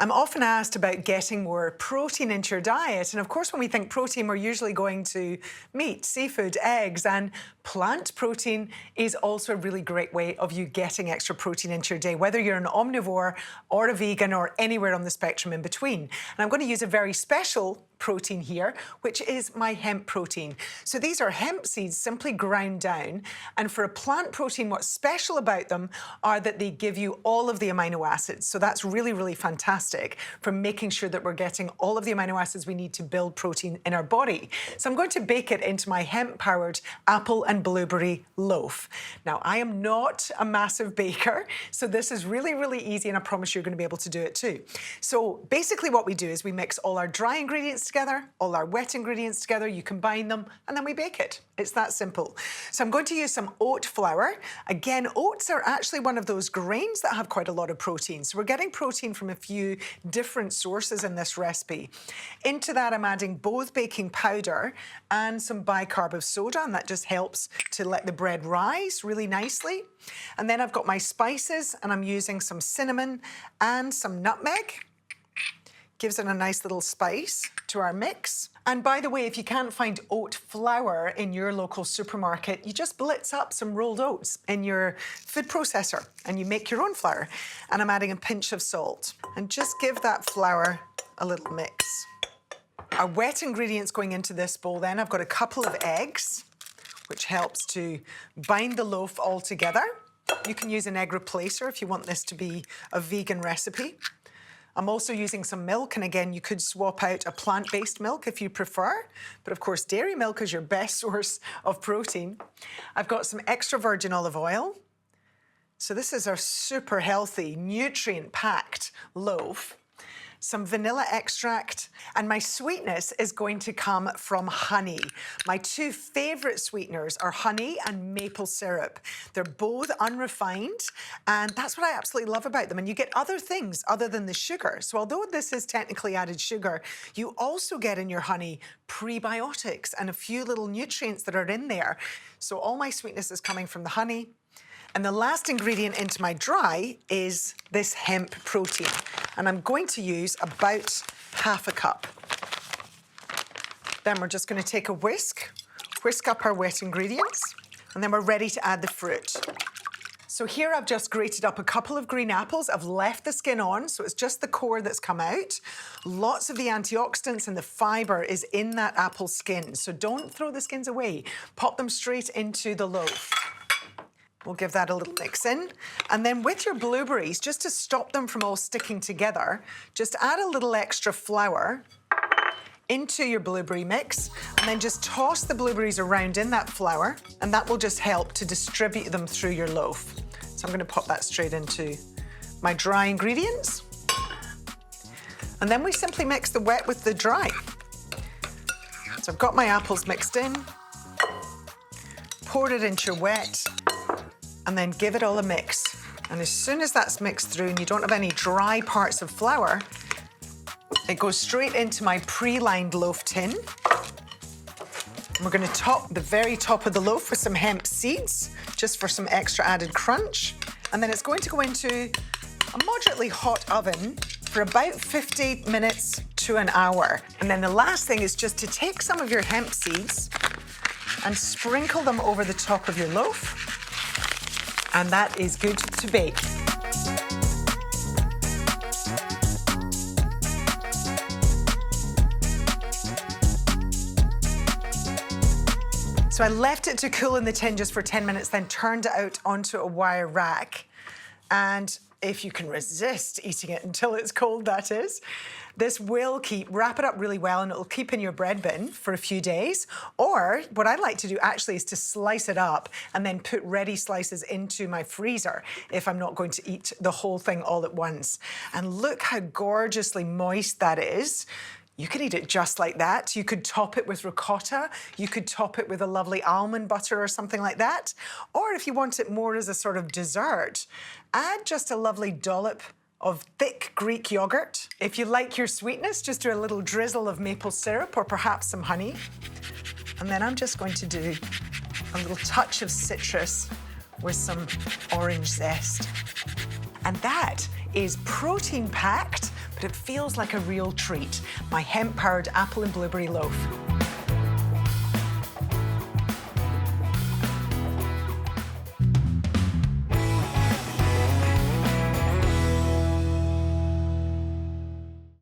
I'm often asked about getting more protein into your diet. And of course, when we think protein, we're usually going to meat, seafood, eggs, and plant protein is also a really great way of you getting extra protein into your day, whether you're an omnivore or a vegan or anywhere on the spectrum in between. And I'm going to use a very special protein here, which is my hemp protein. So these are hemp seeds simply ground down. And for a plant protein, what's special about them are that they give you all of the amino acids. So that's really, really fantastic for making sure that we're getting all of the amino acids we need to build protein in our body. So I'm going to bake it into my hemp-powered apple and blueberry loaf. Now, I am not a massive baker, so this is really, really easy, and I promise you're going to be able to do it too. So basically what we do is we mix all our dry ingredients together, all our wet ingredients together, you combine them, and then we bake it. It's that simple. So I'm going to use some oat flour. Again, oats are actually one of those grains that have quite a lot of protein. So we're getting protein from a few different sources in this recipe. Into that, I'm adding both baking powder and some bicarb of soda, and that just helps to let the bread rise really nicely. And then I've got my spices, and I'm using some cinnamon and some nutmeg. Gives it a nice little spice to our mix. And by the way, if you can't find oat flour in your local supermarket, you just blitz up some rolled oats in your food processor and you make your own flour. And I'm adding a pinch of salt. And just give that flour a little mix. Our wet ingredients going into this bowl then, I've got a couple of eggs, which helps to bind the loaf all together. You can use an egg replacer if you want this to be a vegan recipe. I'm also using some milk, and again, you could swap out a plant-based milk if you prefer, but of course, dairy milk is your best source of protein. I've got some extra virgin olive oil. So this is our super healthy, nutrient-packed loaf. Some vanilla extract, and my sweetness is going to come from honey. My two favorite sweeteners are honey and maple syrup. They're both unrefined, and that's what I absolutely love about them. And you get other things other than the sugar. So although this is technically added sugar, you also get in your honey prebiotics and a few little nutrients that are in there. So all my sweetness is coming from the honey. And the last ingredient into my dry is this hemp protein. And I'm going to use about half a cup. Then we're just going to take a whisk up our wet ingredients, and then we're ready to add the fruit. So here I've just grated up a couple of green apples. I've left the skin on, so it's just the core that's come out. Lots of the antioxidants and the fibre is in that apple skin, so don't throw the skins away. Pop them straight into the loaf. We'll give that a little mix in. And then with your blueberries, just to stop them from all sticking together, just add a little extra flour into your blueberry mix, and then just toss the blueberries around in that flour, and that will just help to distribute them through your loaf. So I'm going to pop that straight into my dry ingredients. And then we simply mix the wet with the dry. So I've got my apples mixed in, pour it into your wet, and then give it all a mix. And as soon as that's mixed through and you don't have any dry parts of flour, it goes straight into my pre-lined loaf tin. And we're going to top the very top of the loaf with some hemp seeds, just for some extra added crunch. And then it's going to go into a moderately hot oven for about 50 minutes to an hour. And then the last thing is just to take some of your hemp seeds and sprinkle them over the top of your loaf. And that is good to bake. So I left it to cool in the tin just for 10 minutes, then turned it out onto a wire rack. And if you can resist eating it until it's cold, that is, this will wrap it up really well, and it'll keep in your bread bin for a few days. Or what I like to do actually is to slice it up and then put ready slices into my freezer if I'm not going to eat the whole thing all at once. And look how gorgeously moist that is. You could eat it just like that. You could top it with ricotta. You could top it with a lovely almond butter or something like that. Or if you want it more as a sort of dessert, add just a lovely dollop of thick Greek yogurt. If you like your sweetness, just do a little drizzle of maple syrup or perhaps some honey. And then I'm just going to do a little touch of citrus with some orange zest. And that is protein-packed but it feels like a real treat. My hemp-powered apple and blueberry loaf.